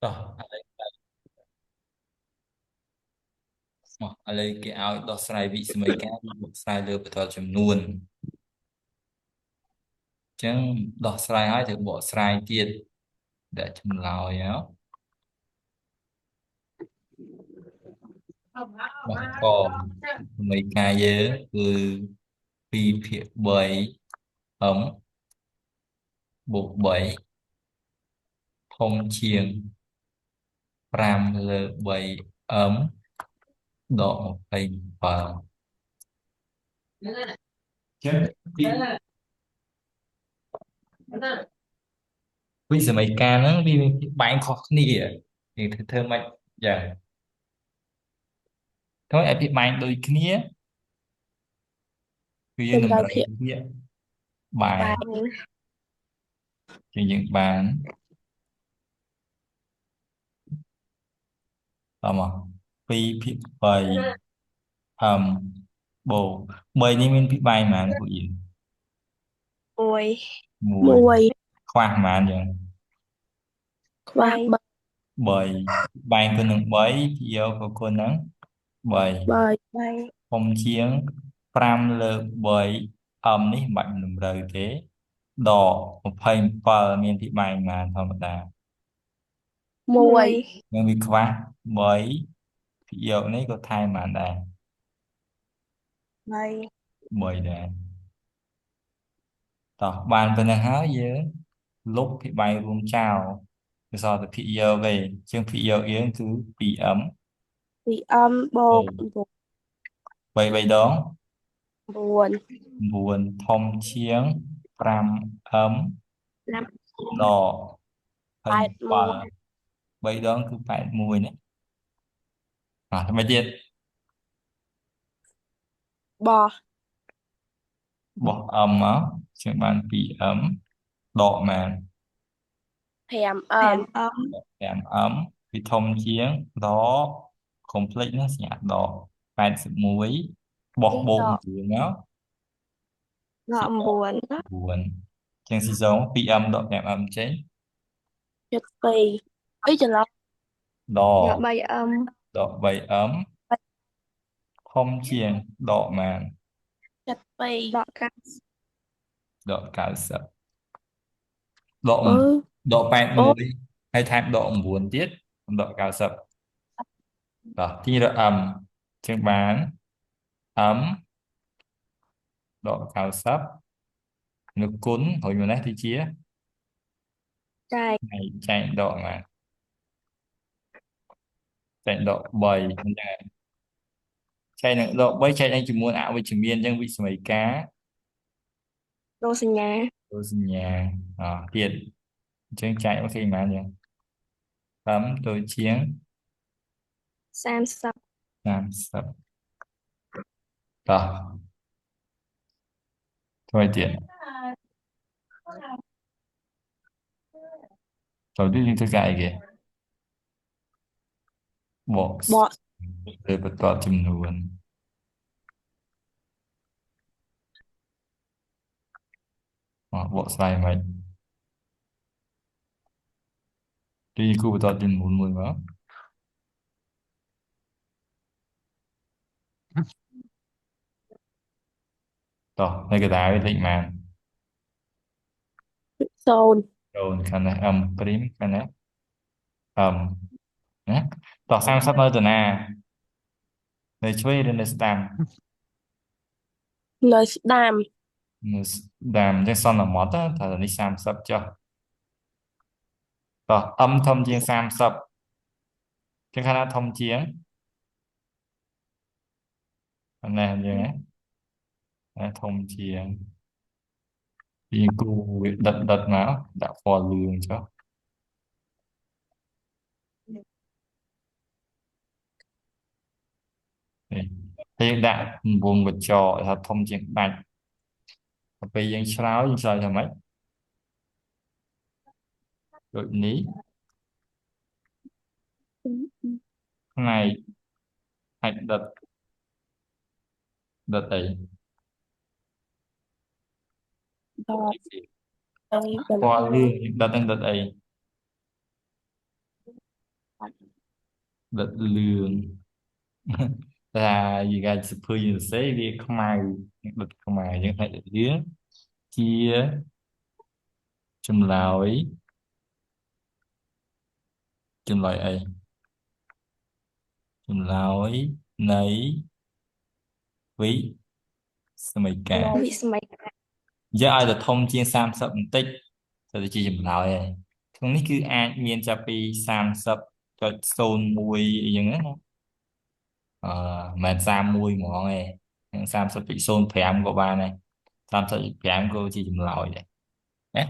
đó lấy cái áo đo sai vị mấy cái bộ sai lừa bật chấm luôn chứ đo sai hai thì bộ sai tiền để chấm lòi nhá mà còn mấy cái dễ từ pi phía bảy ấm bộ bảy thông chiêng pram lơ bảy ấm độ một hình vào chứ bây giờ mấy ca nó đi bán khó khăn đi thì thơ mạch dạ thôi em bị bán đôi kia vì Chừng nằm đời rồi thiệt kia bài bạn thì những bán tao mà phi phi bày bồ bàyนี่มันพี่ใบมันผู้หญิง mùi มวย mùi ขว้างมันอย่าง và bay bơi bày bànคนหนึ่งใบพี่เอวกับคนนั้นใบ bơi bay ผมเชียง5លើក3នេះមិនបាច់តម្រូវទេដក27មានពីបែងបានធម្មតាmùi muôi នឹងវាខ្វះ3ពីយកនេះក៏ថែមបានដែរbay 3ដែរតោះបានប៉ុណ្ណឹងហើយយើងលុបពីបែងរួមចោលគឺសល់តែភាគយកទេជាងភាគយកយើងគឺ 2m bị âm bột buồn 3ដង buồn 9ធំជាង 5m năm ដក bạt mùi 27ដងគឺ81នេះថ្មីទៀតbò បោះ m មកជាងបាន 2m ដកមក thèm thèm ấm 5m វាធំជាងដក complex ណាសញ្ញាដក81បោះ tí បូកđọ 9មកជាដ ngọn ក buồn đó 9ជាងស៊ីសូង 2m ដក 5m ចេញ chật pì ý chừng lắm ដក ngọn bay âm ដក 3m ធំជាងដកមក chật pì đọ cắt ដក90ដកừ ដកố 81ហើយថែមដក9ទៀតដក90ដល់ទីរជាងបាន ấm ដក90នៅគុណរួចមកនេះទីជា trai ហើយចែកដកមកចែកដក3អញ្ចឹងចែកនឹងដក3ចែកនឹងជាមួយអវិជ្ជមានអញ្ចឹងវិស្មីការ đô sinh nhà ទស្សញ្ញាទៀតអញ្ចឹងចែកមកឃើញបានអញ្ចឹង ấm ដូចជាង sam sập 30តោះធ្វើទៀតទៅទីយើងធ្វើការអីគេបក bọ លើបន្តចំនួនបកស្រាយមិនទីគូបន្តចំនួនមួយមកតោះនៅកណ្ដាលវាលេខប៉ុន្មាន sồn ចូលខាងនេះ m ព្រីមខាងនេះ m ណាតោះ30នៅតាណានៅឆ្វេងឬនៅស្ដាំ lời đàm នៅស្ដាំអញ្ចឹងសន្មតថានេះ30ចុះតោះ m ធំជាង30ចឹងខាងណាធំជាងខាងនេះអញ្ចឹងណាធំជាងពីគូវាដិតមកដាក់ពណ៌លឿងចុះនេះពេលដាក់វងកញ្ចក់ថាធំជាងដាច់ទៅពេលយើងឆ្លើយថាម៉េចដូចនេះផ្នែកផ្នែកដិតអី đò đây ពណ៌លឿងដិតនឹងដិតអី đợt lường là gì ga chụp hình sẽ đi không ai đợt không ai những phải đứa chia chùm lối chùm lối ấy chùm lối nấy ví mấy cả vị smay giờ ai là thông chiên sam sập tích rồi chỉ chùm lối này không ní cứ ai miền chập đi sam sập cho xôn mùi những đó mà sam mùi mỏ này sam sập bị xôn phèm của ba này sam sập bị phèm của chỉ chùm lối này đấy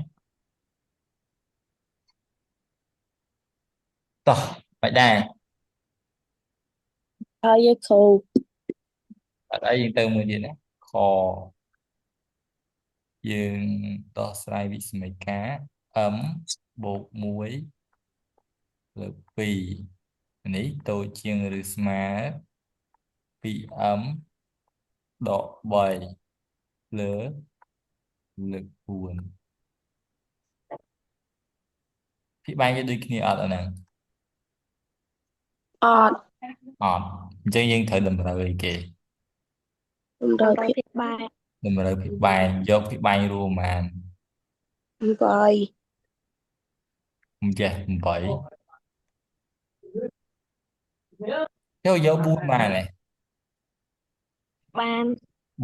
to vậy đây Hơi khô. ở đâyយើងទៅមើលទៀតណាខយើងដោះស្រាយវិស្ម័យការ m បូក1លើក2នេះតូចជាងឬស្មើ 2m ដក3លើ4ពីបែរវាដូចគ្នាអត់អាហ្នឹង Ọt. អត់អញ្ចឹងយើងត្រូវតម្រូវអីគេ Rồi rồi thì thiệt bài តម្រូវពីបែងយកពីបែងរួមបាន rồi. មិនចេះ8យក4បានទេ ban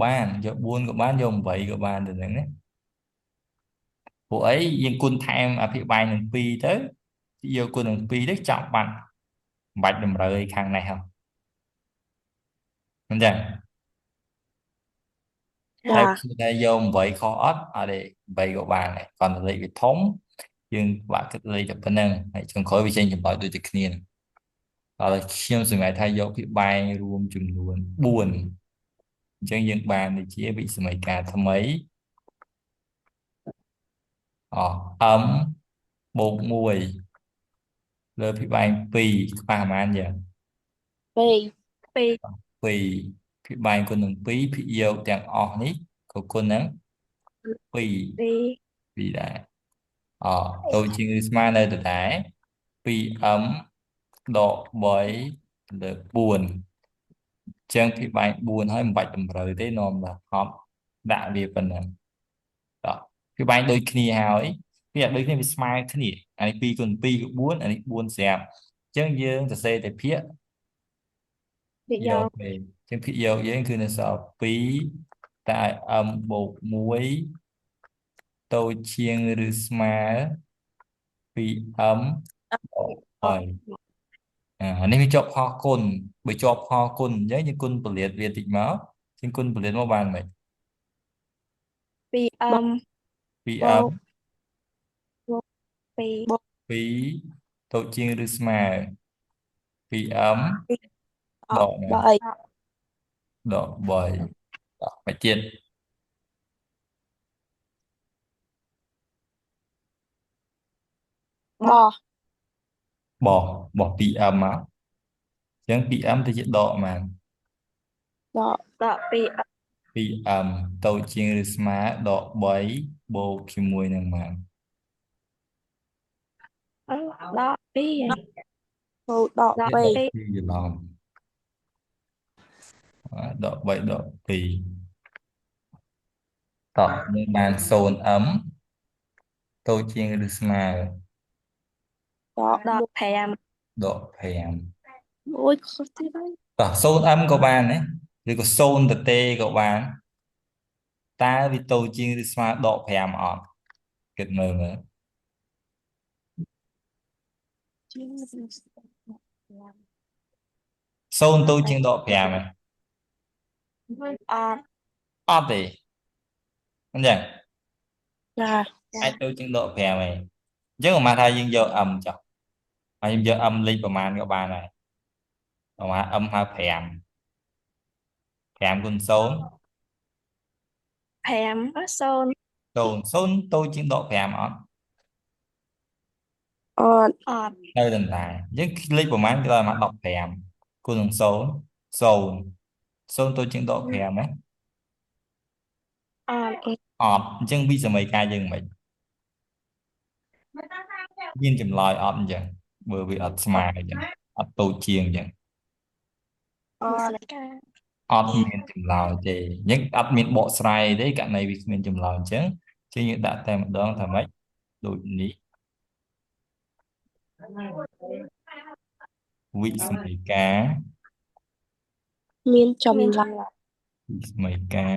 បានយក4ក៏បានយក8ក៏បានទៅហ្នឹងណាពួកអីយើងគុណថែមអភិបាលនឹង2ទៅយកគុណនឹង2ទៅចប់បាត់មិនបាច់តម្រូវឲ្យខាងនេះហ៎មិនចឹងតែ Dạ. តែយក8ខុសអត់អត់ទេ8ក៏បានដែរគ្រាន់តែលេខវាធំយើងបាក់គិតលេខតែប៉ុណ្្នឹងហើយចុងក្រោយវាចេញចម្លើយដូចតែគ្នាដល់ខ្ញុំសម្រាប់ថាយកពីបែងរួមចំនួន4អញ្ចឹងយើងបានដូចជាវិសម័យការថ្មីm បូក1លើពីបែង2ខ្វះប្រហែលយ៉ាង Vì. ពីរ 2ពីបែងគុណនឹង2ភាគយកទាំងអស់នេះក៏គុណនឹង2 ពីរ 2ដែរតូចជាងឬស្មើនៅដដែល 2m ដក3លើ4អញ្ចឹងពីបែង4ហើយមិនបាច់តម្រូវទេនាំថាហប់ដាក់វាប៉ុណ្ណឹងតោះពីបែងដូចគ្នាហើយវាដូចគ្នាវាស្មើគ្នាអានេះ2គុណ2គឺ4អានេះ4ស្រាប់អញ្ចឹងយើងសរសេរតែភាគ ពីរ យ យក កទេចឹងភាគយកយើងគឺនៅសល់2តែ m បូក1តូចជាងឬស្មើ 2m បូក3អានេះវាជាប់ផុសគុណបើជាប់ផុសគុណអញ្ចឹងយើងគុណពលាតវាតិចមកជាងគុណពលាតមកបានមិន ពីរ Bọc. 2m ពីរ 2តូចជាងឬស្មើ 2m ដ Ọt. កណា Bởi. ដក3តោះមកទៀត Bò. បោះ 2m មកអញ្ចឹង 2m ទៅជាដកបាន Đọ. ដកពីរ 2m តូចជាងឬស្មើដក3បូកជាមួយនឹងបាន ដកពីរ Cô đọ. ដក Vì. ពីរ ពីច្រឡំដក3ដក2តោះយើងបាន 0m តូចជាងឬស្មើ Đọ. ដក 5 ដក5 Ôi khó thế đấy. តោះ 0m ក៏បានដែរឬក៏0ទៅទេក៏បានតើវាតូចជាងឬស្មើដក5អត់គិតមើល 0តូចជាងដក5ហ៎ អត់ អត់ទេអញ្ចឹង Dạ. អាចតូចជាងដក5ហ៎អញ្ចឹងមកថាយើងយក m ចុះហើយយើងយក m លេខប្រមាណក៏បានដែរប្រមាណ m ហៅ5 5គុណ0 5 0 0តូចជាងដក5អត់ Ọt. អត់ នៅដដែលអញ្ចឹងលេខប្រមាណគឺដល់មក15គុណនឹង0 0តូចជាងដក5ហ៎ អត់ អត់អញ្ចឹងវិសម័យការយើងមិនមានចម្លើយអត់អញ្ចឹង bởi vì ọt smile chẳng ọt tô chiên chẳng អត់ការ ọt miên chùm lao chê nhưng ọt miên bộ sài đấy cả này vì miên chùm lao chứ chứ như đã tem một đó thầm ấy đội ní vị mày cá មានចំ មាន ឡា ចម្លាក់ vị mày cá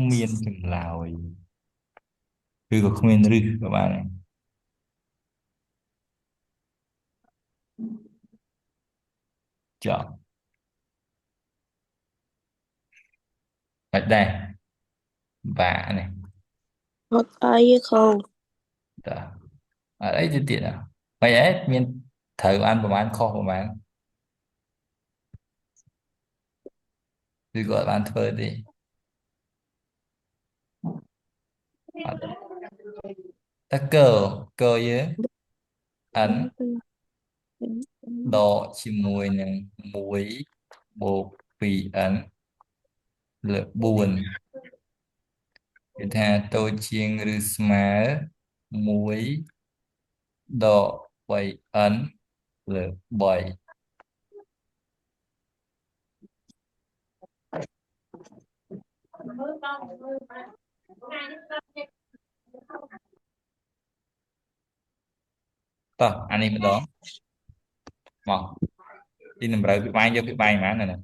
miên chùm lao cứ có miên rư các bạn này chọn ở đây vả này អត់អីទេគ្រូ đó. Ở đấy thì tiện à vậy ấy miên thử ăn của bạn kho của bạn thì gọi bạn thơ đi ta cờ với ấn độ chỉ mùi này muối bột vị ấn lửa buồn người ta tôi chiên rư má muối độ bảy ấn lửa bảy tao anh em đó mà đi nằm rơi bị bay vô cái bay mà này nè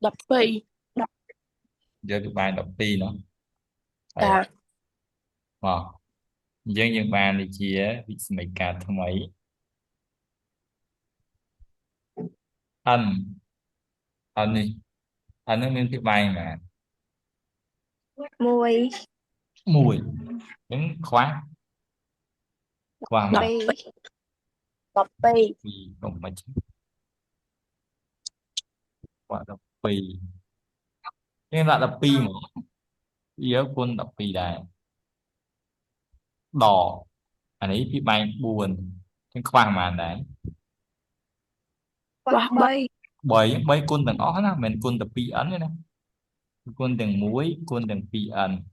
12 vô cái bay đọc ti nó ចា mà dân dân bàn thì chia bị mấy cả thằng ấy anh đi anh nó nên cái bay mà មួយ mùi đứng khóa qua mà 12 12 vì không mà chứ quả đọc pi nhưng lại đọc pi mà yếu quân đọc pi đây đỏ anh ấy bị bay buồn cái khoang mà đấy បោះ3 bởi mấy quân từng ó na mình quân tập pi ấn đấy nè quân từng muối quân từng pi ấn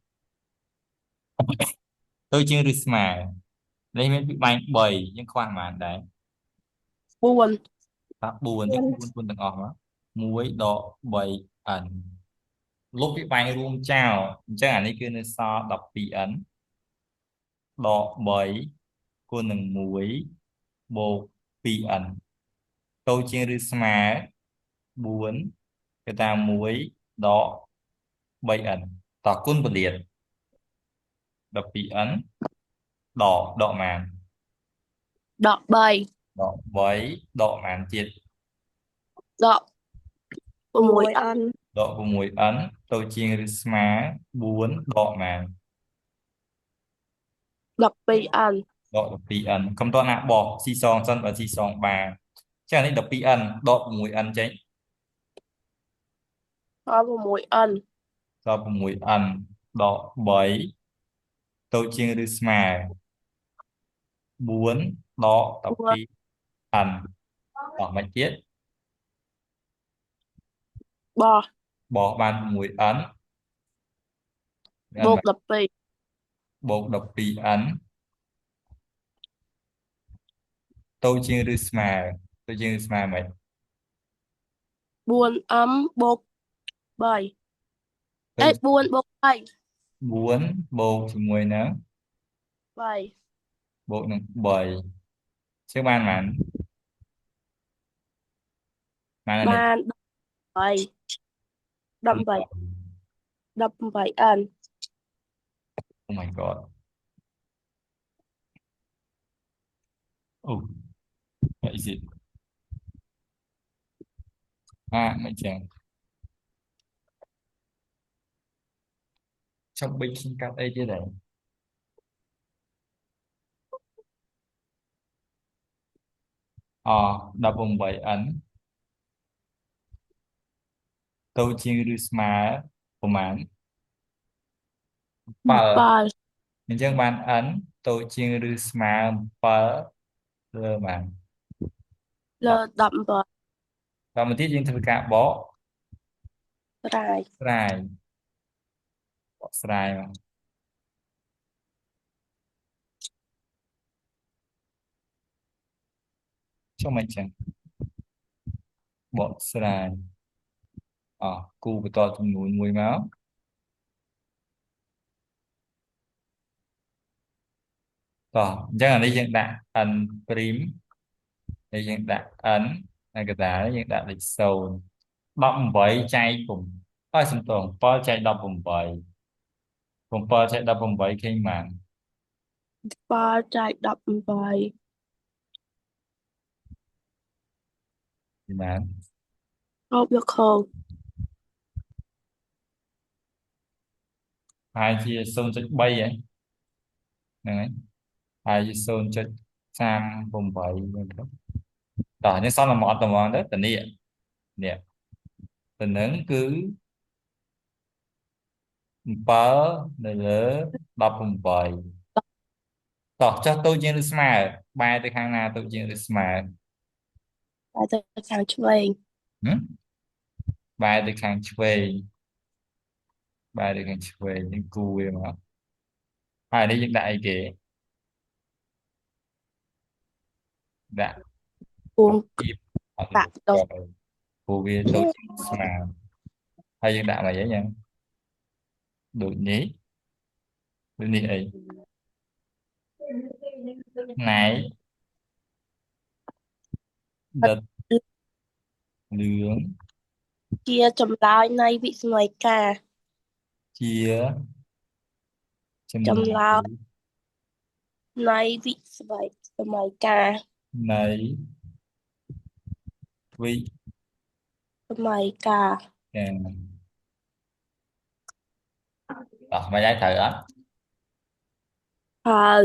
tôi chưa được mà đây mới bị bay bởi những khoang mà đấy 4 ta buồn chứ quân quân từng ó đó muối đỏ bởi ấn lúc bị bayរួមchào chắc anh ấy cứ nên so đọc pi ấn đỏ bởi quân từng muối bột pi ấn tôi chưa được mà buồn người ta muối đỏ bảy ấn tỏ quân bật liệt đọc pi ấn đỏ đỏ màn 13 đỏ với đỏ màn chiết 6 16 អន់ đỏ của mùi ấn tôi chiên má bún đỏ màn 12 ăn đỏ đập pi ấn không to nạ bỏ xì xong sân và xì xong bà chắc là đập pi ấn đỏ của mùi ấn cháy 16ăn đỏ của mùi ấn đỏ với tôi chiên má bún đỏ đập 4 pi ấn đỏ màn chiết បោះ bỏ bàn mùi ấn បូ ấn ក12 bột đập pi ấn tôi chiên má tôi chiên má mày 4 âm bột 3 tôi 4 bột 3 bún bột thì mùi nắng 3 bộ nâng bởi chứ ban mà là này បាន18 18អាន oh my god oh what is it à mày chàng trong binh sinh cắt đây chứ đấy đập vùng bảy ấn tôi chiên rư mà của màn phở 7 mình chẳng ban ấn tôi chiên rư mà phở lơ màn លើ đọc 18 và một tiết riêng thực cả bỏ ត្រៃ sài bỏ sài mà ចុះមិនចឹងបកស្រាយគូបន្តចំនួនមួយមកតោះអញ្ចឹងអានេះយើងដាក់ n ព្រីមហើយយើងដាក់ n ហើយកណ្ដាលយើងដាក់លេខ0 18ចែក7ហើយសំទោស7ចែក18 7ចែក18ឃើញបាន 7ចែក18បាន អបយកខោ ហើយជា 0.3 ហើយហ្នឹងហើយហើយជា 0.38 ហ្នឹងទៅតោះនេះសន្មតត្មងទៅតានេះនេះទៅនឹងគឺ7នៅលើ18តោះចុះតូចជាងឬស្មើបែរទៅខាងណាតូចជាងឬស្មើ តែទៅខាងឆ្វេង ហឹមបែរទៅខាងឆ្វេងបែរទៅខាងឆ្វេងយើងគូវាមកហើយនេះយើងដាក់អីគេដាក់ ពួង ពីអត់ ដាក់ទៅ គូវាតូចជាងស្មើហើយយើងដាក់មកអីយ៉ាងដូចនេះអីណែដិតលឿង ជាចម្លើយនៃវិស្មយការ ជាចម្ចម្លើ លើ យ យ នៃវិស្មយការ នៃវិ សម័យការ ការតោះមិនឲ្យត្រូវអត់ ហើយ